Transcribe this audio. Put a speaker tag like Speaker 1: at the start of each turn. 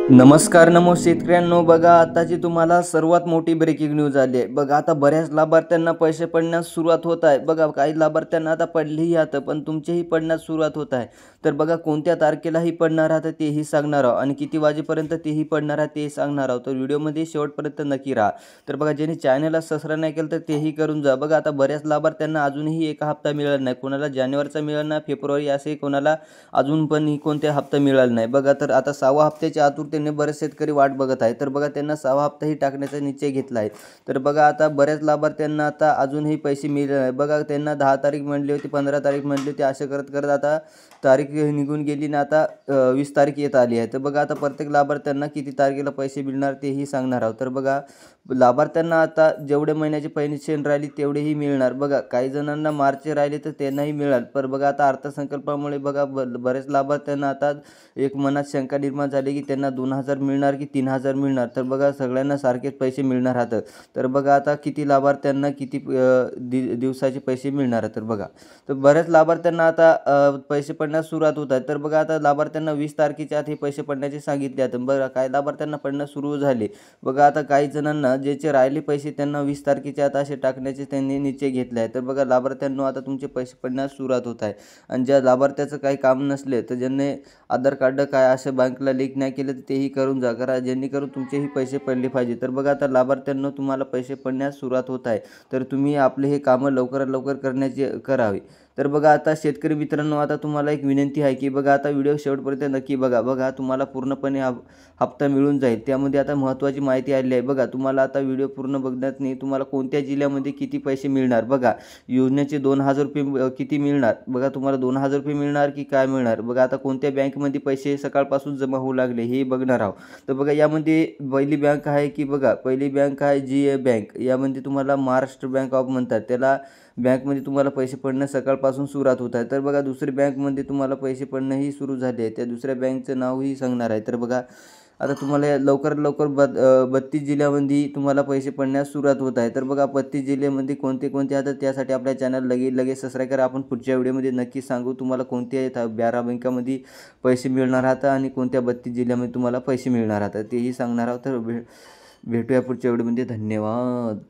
Speaker 1: नमस्कार शेतकऱ्यांनो, बघा आताची तुम्हाला सर्वात मोठी ब्रेकिंग न्यूज आली आहे। बघा आता बऱ्याच लाभार्थ्यांना पैसे पडण्यास सुरुवात होत आहे। बघा काही लाभार्थ्यांना आता पडलेही आता पण तुमचेही पडण्यास सुरुवात होत आहे। तर बघा कोणत्या तारखेलाही पडणार आहे तेही सांगणार आहोत आणि किती वाजेपर्यंत तेही पडणार आहे ते सांगणार आहोत। तर व्हिडिओमध्ये शेवटपर्यंत नक्की राहा। तर बघा ज्यांनी चॅनलला सबस्क्राइब नाही केलं तर तेही करून जा। बघा आता बऱ्याच लाभार्थ्यांना अजूनही एक हप्ता मिळाला नाही, कोणाला जानेवारीचा मिळाला नाही, फेब्रुवारी असे कोणाला अजून पण कोणत्या हप्ता मिळाला नाही। बघा तर आता 6व्या हप्त्याच्या आतुरतेने बरेच शेतकरी वाट बघत आहे। तर बघा त्यांना 6वा हप्ताही टाकण्याचा निश्चय घेतला आहे। तर बघा आता बऱ्याच लाभार्थ्यांना आता अजूनही पैसे मिळाले नाही। बघा त्यांना 10 तारीख म्हणली होती, 15 तारीख म्हणली होती, असे करत करत आता तारीख निघून गेली ना आता 20 तारीख येत आली आहे। तर बघा आता प्रत्येक लाभार्थ्यांना किती तारखेला पैसे मिळणार तेही सांगणार आहोत। तर बघा लाभार्थ्यांना आता जेवढे महिन्याचे पेन्शन राहिली तेवढेही मिळणार। बघा काही जणांना मार्चचे राहिले तर त्यांनाही मिळाल, पण बघा आता अर्थसंकल्पामुळे बघा बरेच लाभार्थ्यांना आता एक मनात शंका निर्माण झाली की त्यांना 2000 मिळणार की 3000 मिळणार। तर बघा सगळ्यांना सारखेच पैसे मिळणार आहेत। तर बघा आता किती लाभार्थ्यांना किती दिवसाचे पैसे मिळणार। तर बघा तर बऱ्याच लाभार्थ्यांना आता पैसे पडण्यास सुरुवात होत आहे। तर बघा आता लाभार्थ्यांना 20 तारखेच्या आत हे पैसे पडण्याचे सांगितले आहेत। बघा काही लाभार्थ्यांना पडणं सुरू झाले। बघा आता काही जणांना ज्याचे राहिले पैसे त्यांना 20 तारखेच्या आत असे टाकण्याचे त्यांनी निश्चय घेतले आहे। तर बघा लाभार्थ्यांनो आता तुमचे पैसे पडण्यास सुरुवात होत आहे। आणि ज्या लाभार्थ्याचं काही काम नसले तर ज्यांनी आधार कार्ड काय असं बँकला लिंक नाही केलं तर तेही करून जा, करा जेणेकरून तुमचेही पैसे पडले पाहिजे। तर बघा आता लाभार्थ्यांनो तुम्हाला पैसे पडण्यास सुरुवात होत आहे। तर तुम्ही आपले हे कामं लवकरात लवकर करण्याचे करावे। तर बघा आता शेतकरी मित्रांनो, आता तुम्हाला एक विनंती आहे की बघा आता व्हिडिओ शेवटपर्यंत नक्की बघा। बघा तुम्हाला पूर्णपणे हप्ता मिळून जाईल। त्यामध्ये आता महत्त्वाची माहिती आली आहे। बघा तुम्हाला आता व्हिडिओ पूर्ण बघण्यातनी तुम्हाला कोणत्या जिल्ह्यामध्ये किती पैसे मिळणार, बघा योजनेचे 2000 रुपये किती मिळणार, बघा तुम्हाला 2000 रुपये मिळणार की काय मिळणार, बघा आता कोणत्या बँकमध्ये पैसे सकाळपासून जमा होऊ लागले हे बघणार आहोत। तर बघा यामध्ये पहिली बँक आहे की बघा पहिली बँक आहे जी बँक, यामध्ये तुम्हाला महाराष्ट्र बँक ऑफ म्हणतात त्याला, बँकमध्ये तुम्हाला पैसे पडणं सकाळपासून सुरुवात होत आहे। तर बघा दुसरी बँकमध्ये तुम्हाला पैसे पडणंही सुरू झाले आहे, त्या दुसऱ्या बँकचं नावही सांगणार आहे। तर बघा आता तुम्हाला लवकरात लवकर 32 जिल्ह्यामध्ये तुम्हाला पैसे पडण्यास सुरुवात होत आहे। तर बघा 32 जिल्ह्यामध्ये कोणते कोणते आहेत त्यासाठी आपल्या चॅनल लगेच सबस्क्राईब करा। आपण पुढच्या व्हिडिओमध्ये नक्की सांगू तुम्हाला कोणत्या 12 बँकामध्ये पैसे मिळणार आहेत आणि कोणत्या 32 जिल्ह्यामध्ये तुम्हाला पैसे मिळणार आहेत तेही सांगणार आहोत। तर भेटूया पुढच्या व्हिडिओमध्ये। धन्यवाद।